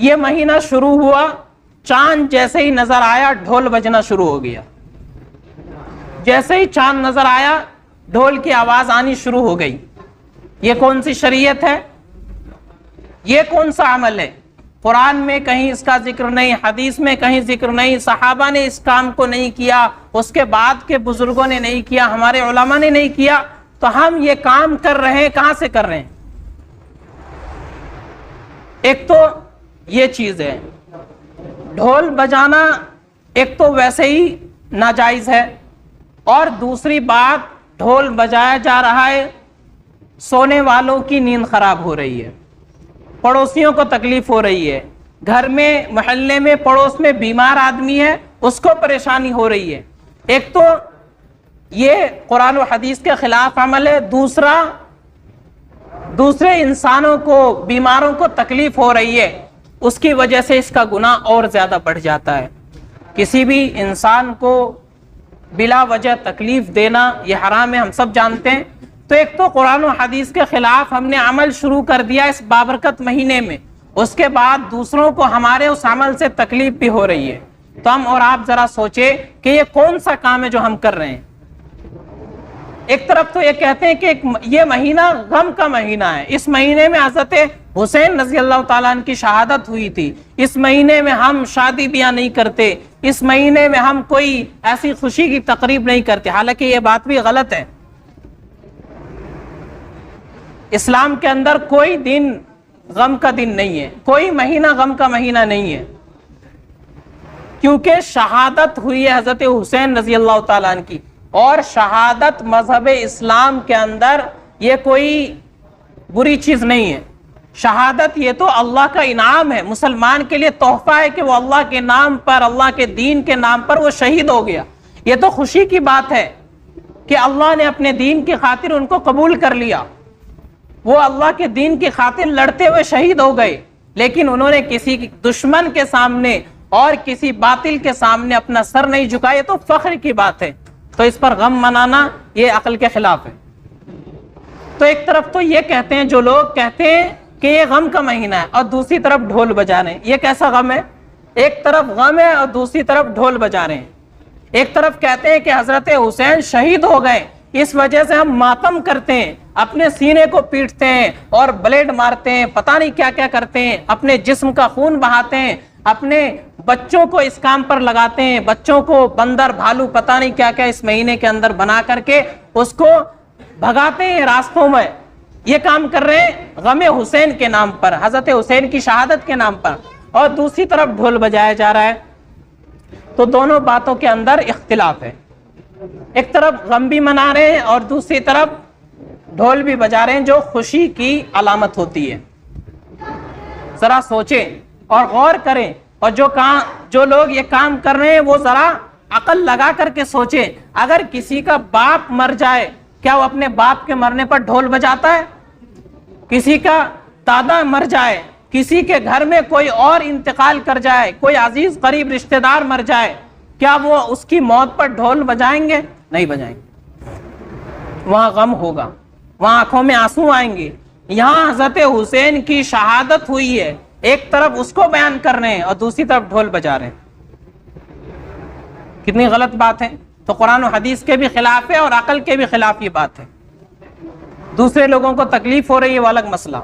یہ مہینہ شروع ہوا، چاند جیسے ہی نظر آیا ڈھول بجنا شروع ہو گیا، جیسے ہی چاند نظر آیا ڈھول کی آواز آنی شروع ہو گئی۔ یہ کون سی شریعت ہے؟ یہ کون سا عمل ہے؟ قرآن میں کہیں اس کا ذکر نہیں، حدیث میں کہیں ذکر نہیں، صحابہ نے اس کام کو نہیں کیا، اس کے بعد کے بزرگوں نے نہیں کیا، ہمارے علماء نے نہیں کیا، تو ہم یہ کام کر رہے ہیں، کہاں سے کر رہے ہیں؟ ایک تو یہ چیز ہے، ڈھول بجانا ایک تو ویسے ہی ناجائز ہے، اور دوسری بات ڈھول بجایا جا رہا ہے، سونے والوں کی نیند خراب ہو رہی ہے، پڑوسیوں کو تکلیف ہو رہی ہے، گھر میں محلے میں پڑوس میں بیمار آدمی ہے اس کو پریشانی ہو رہی ہے۔ ایک تو یہ قرآن و حدیث کے خلاف عمل ہے، دوسرے انسانوں کو، بیماروں کو تکلیف ہو رہی ہے، اس کی وجہ سے اس کا گناہ اور زیادہ بڑھ جاتا ہے۔ کسی بھی انسان کو بلا وجہ تکلیف دینا یہ حرام ہے، ہم سب جانتے ہیں۔ تو ایک تو قرآن و حدیث کے خلاف ہم نے عمل شروع کر دیا اس بابرکت مہینے میں، اس کے بعد دوسروں کو ہمارے اس عمل سے تکلیف بھی ہو رہی ہے۔ تو ہم اور آپ ذرا سوچیں کہ یہ کون سا کام ہے جو ہم کر رہے ہیں۔ ایک طرف تو یہ کہتے ہیں کہ یہ مہینہ غم کا مہینہ ہے، اس مہینے میں حضرت حسین رضی اللہ تعالیٰ عنہ کی شہادت ہوئی تھی، اس مہینے میں ہم شادی بیاہ نہیں کرتے، اس مہینے میں ہم کوئی ایسی خوشی کی تقریب نہیں کرتے، حالانکہ یہ بات بھی غلط ہے۔ اسلام کے اندر کوئی دن غم کا دن نہیں ہے، کوئی مہینہ غم کا مہینہ نہیں ہے، کیونکہ شہادت ہوئی ہے حضرت حسین رضی اللہ تعالیٰ عنہ کی، اور شہادت مذہب اسلام کے اندر یہ کوئی بری چیز نہیں ہے۔ شہادت یہ تو اللہ کا انعام ہے، مسلمان کے لیے تحفہ ہے کہ وہ اللہ کے نام پر، اللہ کے دین کے نام پر وہ شہید ہو گیا۔ یہ تو خوشی کی بات ہے کہ اللہ نے اپنے دین کی خاطر ان کو قبول کر لیا، وہ اللہ کے دین کی خاطر لڑتے ہوئے شہید ہو گئے، لیکن انہوں نے کسی دشمن کے سامنے اور کسی باطل کے سامنے اپنا سر نہیں جھکایا، یہ تو فخر کی بات ہے۔ تو اس پر غم منانا یہ عقل کے خلاف ہے۔ تو ایک طرف تو یہ کہتے ہیں جو لوگ کہتے ہیں کہ یہ غم کا مہینہ ہے، اور دوسری طرف ڈھول بجا رہے ہیں، یہ کیسا غم ہے؟ ایک طرف غم ہے اور دوسری طرف ڈھول بجا رہے ہیں۔ ایک طرف کہتے ہیں کہ حضرت حسین شہید ہو گئے، اس وجہ سے ہم ماتم کرتے ہیں، اپنے سینے کو پیٹتے ہیں اور بلیڈ مارتے ہیں، پتہ نہیں کیا کیا کرتے ہیں، اپنے جسم کا خون بہاتے ہیں، اپنے بچوں کو اس کام پر لگاتے ہیں، بچوں کو بندر بھالو پتہ نہیں کیا کیا اس مہینے کے اندر بنا کر کے اس کو بھگاتے ہیں راستوں میں۔ یہ کام کر رہے ہیں غم حسین کے نام پر، حضرت حسین کی شہادت کے نام پر، اور دوسری طرف ڈھول بجایا جا رہا ہے۔ تو دونوں باتوں کے اندر اختلاف ہے، ایک طرف غم بھی منا رہے ہیں اور دوسری طرف ڈھول بھی بجا رہے ہیں، جو خوشی کی علامت ہوتی ہے۔ ذرا سوچیں اور غور کریں، اور جو لوگ یہ کام کر رہے ہیں وہ ذرا عقل لگا کر کے سوچیں، اگر کسی کا باپ مر جائے کیا وہ اپنے باپ کے مرنے پر ڈھول بجاتا ہے؟ کسی کا دادا مر جائے، کسی کے گھر میں کوئی اور انتقال کر جائے، کوئی عزیز قریب رشتہ دار مر جائے، کیا وہ اس کی موت پر ڈھول بجائیں گے؟ نہیں بجائیں گے۔ وہاں غم ہوگا، وہاں آنکھوں میں آنسو آئیں گے۔ یہاں حضرت حسین کی شہادت ہوئی ہے، ایک طرف اس کو بیان کر رہے ہیں اور دوسری طرف ڈھول بجا رہے ہیں، کتنی غلط بات ہے۔ تو قرآن و حدیث کے بھی خلاف ہے اور عقل کے بھی خلاف یہ بات ہے۔ دوسرے لوگوں کو تکلیف ہو رہی ہے وہ الگ مسئلہ۔